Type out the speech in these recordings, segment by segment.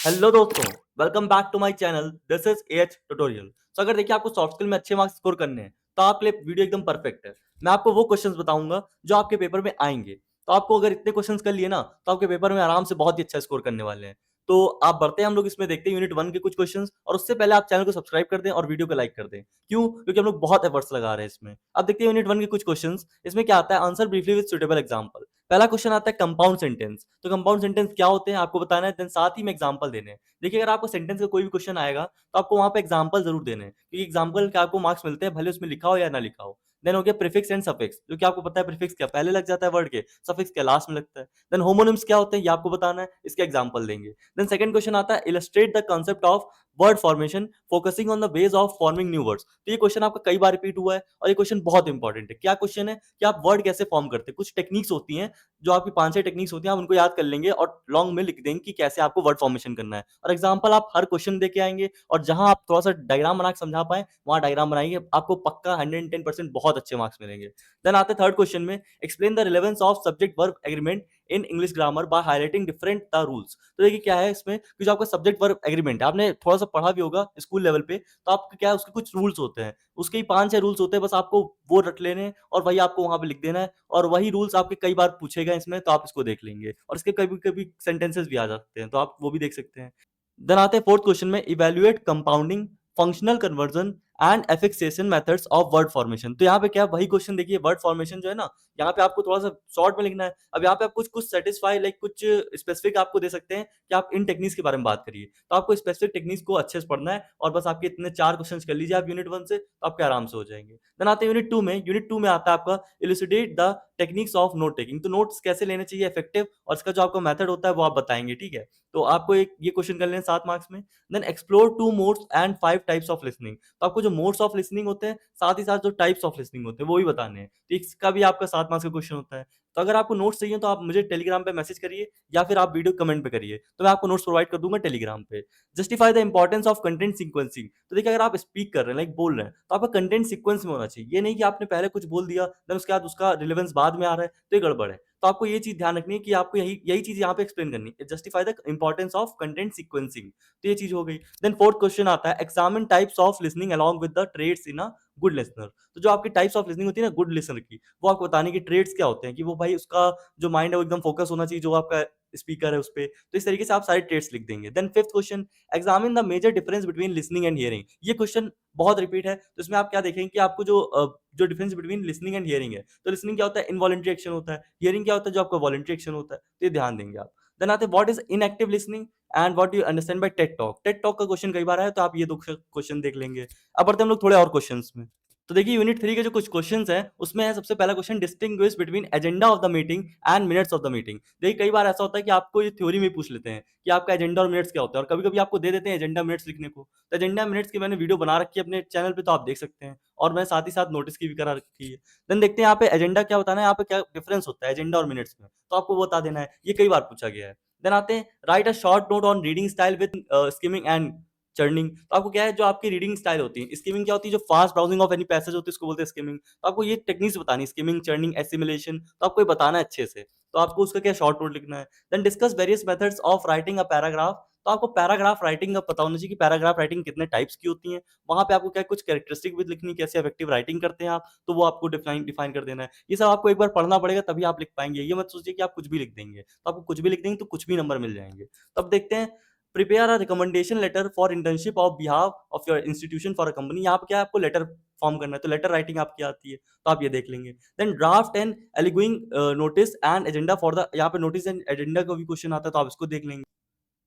Hello दोस्तों, welcome back to my channel. This is AH tutorial. तो अगर देखिए आपको सॉफ्ट स्किल में अच्छे मार्क्स स्कोर करने हैं तो आपके लिए वीडियो एकदम परफेक्ट है। मैं आपको वो क्वेश्चंस बताऊंगा जो आपके पेपर में आएंगे। तो आपको अगर इतने क्वेश्चंस कर लिए ना तो आपके पेपर में आराम से बहुत ही अच्छा स्कोर करने वाले हैं। तो आप बढ़ते हैं, हम लोग इसमें देखते हैं यूनिट 1 के कुछ क्वेश्चंस। और उससे पहले आप चैनल को सब्सक्राइब कर दें और वीडियो को लाइक कर दें। क्यों? क्योंकि हम लोग बहुत एफर्ट्स लगा रहे हैं इसमें। अब देखते हैं यूनिट 1 के कुछ क्वेश्चंस। इसमें क्या आता है, answer briefly with suitable example. पहला क्वेश्चन आता है कंपाउंड सेंटेंस। तो कंपाउंड सेंटेंस क्या होते हैं आपको बताना है, देन साथ ही में एग्जांपल देने हैं। देखिए, अगर आपको सेंटेंस का कोई भी क्वेश्चन आएगा तो आपको वहां पे एग्जांपल जरूर देने हैं, क्योंकि एग्जांपल के आपको मार्क्स मिलते हैं, भले उसमें लिखा हो या ना लिखा हो। देन हो गया प्रीफिक्स एंड सफिक्स, जो कि आपको पता है प्रीफिक्स क्या पहले लग जाता है वर्ड के, सफिक्स क्या लास्ट में लगता है। देन होमोनिम्स क्या होते हैं ये आपको बताना है, इसके एग्जांपल देंगे। देन सेकंड क्वेश्चन आता है illustrate the concept of word formation focusing on the ways of forming new words. तो ये क्वेश्चन आपका कई बार रिपीट हुआ है और ये क्वेश्चन बहुत इंपॉर्टेंट है। क्या क्वेश्चन है कि आप वर्ड कैसे फॉर्म करते हैं। कुछ टेक्निक्स होती हैं, जो आपकी 5-6 टेक्निक्स होती हैं, आप उनको याद कर लेंगे और लॉन्ग में लिख देंगे कि कैसे आपको वर्ड फॉर्मेशन करना है। और एग्जांपल आप हर क्वेश्चन दे के आएंगे, और जहां आप थोड़ा सा डायग्राम बना के समझा पाए वहां डायग्राम बनाएंगे, आपको पक्का 110% बहुत अच्छे मार्क्स मिलेंगे। देन आते थर्ड क्वेश्चन में, explain the relevance of subject verb agreement in English grammar bye highlighting different the rules. तो देखिए क्या है इसमें कि जो आपका सब्जेक्ट वर्ब एग्रीमेंट है, आपने थोड़ा सा पढ़ा भी होगा स्कूल लेवल पे, तो आपको क्या है उसके कुछ रूल्स होते हैं। उसके ही 5-6 रूल्स होते हैं, बस आपको वो रट लेने हैं और वही आपको वहां पे लिख देना है। और वही रूल्स आपके कई बार पूछे गए इसमें, तो आप इसको देख लेंगे। और इसके कभी कभी सेंटेंसेस भी आ जाते हैं, तो आप वो भी देख सकते हैं। देन आते हैं फोर्थ क्वेश्चन में, evaluate compounding functional conversion and affixation methods of word formation. तो यहाँ पे क्या वही क्वेश्चन देखिए, वर्ड फॉर्मेशन जो है ना, यहाँ पे आपको थोड़ा सा शॉर्ट में लिखना है। अब यहाँ पे आप कुछ कुछ सेटिस्फाई लाइक कुछ स्पेसिफिक आपको दे सकते हैं कि आप इन टेक्निक्स के बारे में बात करिए। तो आपको स्पेसिफिक टेक्निक्स को अच्छे से पढ़ना है, और बस आपके इतने 4 क्वेश्चन कर लीजिए आप यूनिट 1 से, तो आपके आराम से हो जाएंगे। देन आते हैं यूनिट 2 में। यूनिट 2 में आता है आपका elucidate the techniques of note taking. तो नोट्स कैसे लेने चाहिए इफेक्टिव, और इसका जो आपका मेथड होता है वो आप बताएंगे, ठीक है। तो आपको एक ये क्वेश्चन कर लेना 7 मार्क्स में। Then explore 2 modes and 5 types of listening. तो आपको जो मोड्स ऑफ लिसनिंग होते हैं, साथ ही साथ जो टाइप्स ऑफ लिसनिंग होते हैं वो भी बताने हैं। तो इसका भी आपका 7 मार्क्स का क्वेश्चन होता है। तो अगर आपको नोट्स चाहिए तो आप मुझे टेलीग्राम पे मैसेज करिए, या फिर आप वीडियो कमेंट पे करिए, तो मैं आपको नोट्स प्रोवाइड कर दूंगा टेलीग्राम पे। Justify the importance of content sequencing. तो देखिए, अगर आप स्पीक कर रहे हैं लाइक बोल रहे हैं, तो आपका कंटेंट सीक्वेंस में होना चाहिए। ये नहीं कि आपने पहले कुछ बोल दिया देन उसके बाद उसका रिलेवेंस बाद में आ रहा है, तो ये गड़बड़ है। तो आपको ये चीज ध्यान रखनी है कि आपको यही यही चीज यहाँ पे एक्सप्लेन करनी है, justify the importance of content sequencing. तो ये चीज हो गई। देन फोर्थ क्वेश्चन आता है, examine types of listening along with the traits in a good listener. तो जो आपकी टाइप्स ऑफ लिसनिंग होती है ना गुड लिसनर की, वो आपको बताने की ट्रेड्स क्या होते हैं, कि वो भाई उसका जो माइंड है वो एकदम फोकस होना चाहिए जो आपका स्पीकर है उस पे। तो इस तरीके से आप सारे ट्रेड्स लिख देंगे। Then fifth question, examine the major difference between listening and hearing. ये क्वेश्चन बहुत रिपीट है, तो इसमें आप क्या देखेंगे कि आपको जो difference between listening and hearing है, तो लिसनिंग क्या होता है, इनवॉलंटरी एक्शन होता है। हियरिंग क्या होता है, जो आपका वॉलंटरी एक्शन होता है। तो ये ध्यान देंगे आप। देन आते हैं what is inactive listening and what you understand by Ted talk. Ted talk का क्वेश्चन कई बार आया, तो आप ये 2 क्वेश्चन देख लेंगे। अब बढ़ते हैं हम लोग थोड़े और क्वेश्चंस में। तो देखिए यूनिट 3 के जो कुछ क्वेश्चंस हैं उसमें है सबसे पहला question, distinguish between agenda of the meeting and minutes of the meeting. देखिए कई बार ऐसा होता है कि आपको ये थ्योरी में पूछ लेते हैं कि आपका एजेंडा और मिनट्स क्या होता है, और कभी-कभी आपको दे देते हैं एजेंडा मिनट्स लिखने को। तो एजेंडा मिनट्स की मैंने वीडियो बना रखी है अपने चैनल पे, तो आप देख सकते हैं, और मैं साथ ही साथ नोटिस की भी करा रखी है। देन देखते हैं यहाँ पे एजेंडा क्या बताना है, यहाँ पे क्या डिफरेंस होता है एजेंडा और मिनट्स में, तो आपको वो बता देना है। ये कई बार पूछा गया है। देन आते हैं, write a short note on reading style with skimming and churning. तो आपको क्या है, जो आपकी रीडिंग स्टाइल होती है, स्किमिंग क्या होती है, जो fast browsing of any passage होती है उसको बोलते हैं स्किमिंग। तो आपको ये टेक्निक्स बतानी है, स्किमिंग, चर्निंग, एसिमिलेशन, तो आपको ये बताना है अच्छे से। तो आपको उसका क्या शॉर्ट नोट लिखना है। Then discuss various methods of writing a paragraph. तो आपको पैराग्राफ राइटिंग का पता होना चाहिए कि पैराग्राफ राइटिंग कितने टाइप्स की होती है। वहां पे आपको क्या कुछ कैरेक्टरिस्टिक भी लिखनी, कैसे इफेक्टिव राइटिंग करते हैं आप, तो वो आपको डिफाइन डिफाइन कर देना है। ये सब आपको एक बार पढ़ना पड़ेगा, तभी आप लिख पाएंगे। ये मत सोचिए कि आप कुछ भी लिख देंगे, तो आपको कुछ भी लिख देंगे तो कुछ भी नंबर मिल जाएंगे। तब देखते हैं, prepare a recommendation letter for internship of behalf of your institution for a company. यहाँ पे क्या है, आपको लेटर फॉर्म करना है, तो लेटर राइटिंग आपकी आती है, तो आप ये देख लेंगे। Then draft and aligning notice and agenda for the, यहाँ पे नोटिस एंड एजेंडा का भी क्वेश्चन आता है, तो आप इसको देख लेंगे।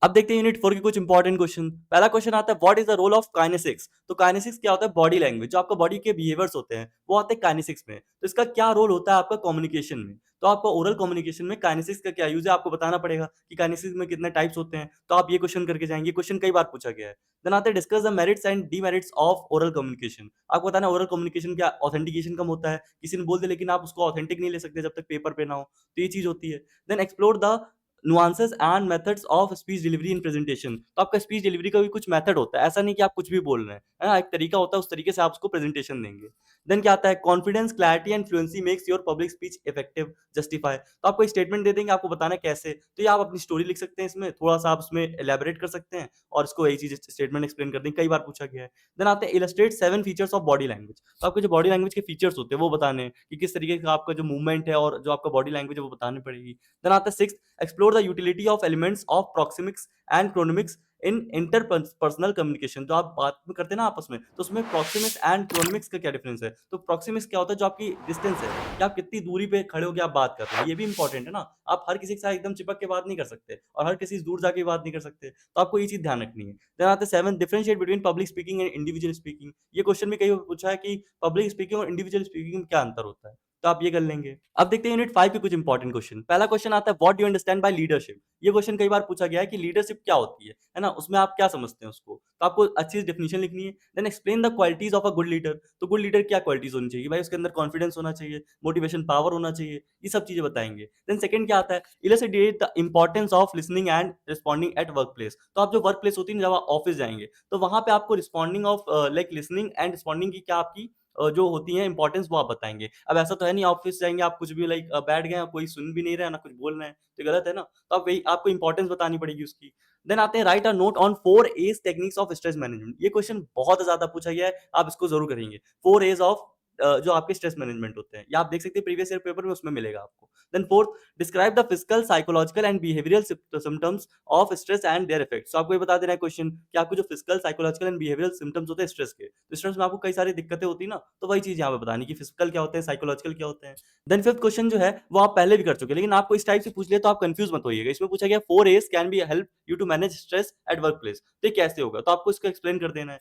अब देखते हैं यूनिट 4 के कुछ इंपॉर्टेंट क्वेश्चन। पहला क्वेश्चन आता है, what is the role of kinesics. तो काइनेसिक्स क्या होता है, बॉडी लैंग्वेज, जो आपका बॉडी के बिहेवियर्स होते हैं वो आते हैं काइनेसिक्स में। तो इसका क्या रोल होता है आपका कम्युनिकेशन में। तो आपका ओरल कम्युनिकेशन में काइनेसिक्स का क्या यूज है, आपको बताना पड़ेगा कि काइनेसिक्स में कितने टाइप्स होते हैं। तो आप ये क्वेश्चन करके जाएंगे, क्वेश्चन कई बार पूछा गया है। देन आते हैं, discuss the merits and demerits of oral communication. आपको बताना है ओरल कम्युनिकेशन क्या ऑथेंटिकेशन कम होता है, किसी ने बोल दिया लेकिन आप उसको ऑथेंटिक नहीं ले सकते जब तक पेपर पे ना हो, तो ये चीज होती है। Then explore the nuances and methods of speech delivery in presentation. तो आपका स्पीच डिलीवरी का भी कुछ मेथड होता है, ऐसा नहीं कि आप कुछ भी बोल रहे हैं, है ना? एक तरीका होता है, उस तरीके से आप उसको प्रेजेंटेशन देंगे। देन क्या आता है, confidence, clarity and fluency makes your public speech effective, justify. तो आपको स्टेटमेंट दे देंगे, आपको बताना है कैसे, तो ये आप अपनी स्टोरी लिख सकते हैं, इसमें थोड़ा सा आप उसमें एलैबोरेट कर सकते हैं और इसको यही चीज स्टेटमेंट एक्सप्लेन कर देंगे, कई बार पूछा गया है। देन आते हैं illustrate 7 features of body language. तो आपके जो बॉडी लैंग्वेज के फीचर्स होते हैं वो बताने हैं कि किस तरीके का आपका जो मूवमेंट है और जो आपका बॉडी लैंग्वेज है वो बतानी पड़ेगी। देन आता है 6, explore the utility of elements of proxemics and chronemics in interpersonal communication. जो आप बात में करते हैं ना आपस में, तो उसमें प्रोक्सिमिक्स एंड क्रोनमिक्स का क्या डिफरेंस है? तो प्रोक्सिमिक्स क्या होता है, जो आपकी डिस्टेंस है, कि आप कितनी दूरी पे खड़े होकर आप बात कर रहे हैं, ये भी इंपॉर्टेंट है ना। आप हर किसी के साथ एकदम चिपक के बात नहीं कर सकते और हर किसी से दूर जाके बात नहीं कर सकते, तो आपको ये चीज ध्यान रखनी है। देन आते हैं 7, differentiate between public speaking and individual speaking. ये क्वेश्चन भी कई बार पूछा है कि पब्लिक स्पीकिंग और इंडिविजुअल स्पीकिंग में क्या अंतर होता है, तो आप ये कर लेंगे। अब देखते हैं यूनिट 5 के कुछ इंपॉर्टेंट क्वेश्चन। पहला क्वेश्चन आता है, what do you understand by leadership. ये क्वेश्चन कई बार पूछा गया है कि लीडरशिप क्या होती है ना, उसमें आप क्या समझते हैं उसको, तो आपको अच्छी सी डेफिनेशन लिखनी है। Then explain the qualities of a good leader. तो गुड लीडर क्या क्वालिटीज होनी चाहिए भाई, उसके अंदर कॉन्फिडेंस होना चाहिए, मोटिवेशन पावर होना चाहिए, ये सब चीजें बताएंगे। देन सेकंड क्या आता है, illustrate the importance of listening and responding eight workplace. तो आप जो वर्क प्लेस होती है ना, जब आप ऑफिस जाएंगे तो वहां पे आपको responding of like listening and responding की क्या आपकी जो होती है इंपॉर्टेंस, वो आप बताएंगे। अब ऐसा तो है नहीं ऑफिस जाएंगे आप कुछ भी लाइक बैठ गए, कोई सुन भी नहीं रहा है ना कुछ बोल रहे हैं, तो गलत है ना। तो आप वही आपको इंपॉर्टेंस बतानी पड़ेगी उसकी। देन आते हैं, write a note on 4 as techniques of stress management. ये क्वेश्चन बहुत ज्यादा पूछा गया है, आप इसको जरूर करेंगे। 4 एज ऑफ जो आपके स्ट्रेस मैनेजमेंट होते हैं, या आप देख सकते हैं प्रीवियस ईयर पेपर में, उसमें मिलेगा आपको। Then fourth, describe the physical, psychological and behavioural symptoms of stress and their effects. तो आपको ये बता देना है क्वेश्चन कि आपको जो physical, psychological and behavioural symptoms होते हैं स्ट्रेस के, तो स्ट्रेस में आपको कई सारी दिक्कतें होती है ना, तो वही चीज यहाँ पे बतानी कि फिजिकल क्या होते हैं, साइकोलॉजिकल क्या होते हैं। देन फिफ्थ क्वेश्चन जो है वो आप पहले भी कर चुके हैं, लेकिन आपको इस टाइप से पूछ लिया तो आप कंफ्यूज मत होइएगा। इसमें पूछा गया 4 as can be help you to manage stress at workplace. तो ये कैसे होगा, तो आपको इसको एक्सप्लेन कर देना है।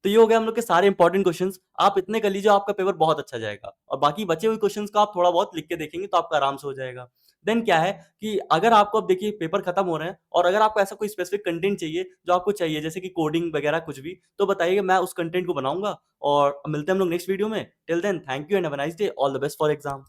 तो ये हो गया हम लोग के सारे इंपॉर्टेंट क्वेश्चंस। आप इतने कर लीजिए, आपका पेपर बहुत अच्छा जाएगा, और बाकी बचे हुए क्वेश्चंस को आप थोड़ा बहुत लिख के देखेंगे तो आपका आराम से हो जाएगा। देन क्या है कि अगर आपको अब देखिए पेपर खत्म हो रहे हैं और अगर आपको ऐसा कोई स्पेसिफिक कंटेंट चाहिए जो आपको चाहिए, जैसे कि कोडिंग वगैरह कुछ भी, तो बताइएगा, मैं उस कंटेंट को बनाऊंगा। और मिलते हैं हम लोग नेक्स्ट वीडियो में। Till then, thank you and have a nice day, all the best for exam.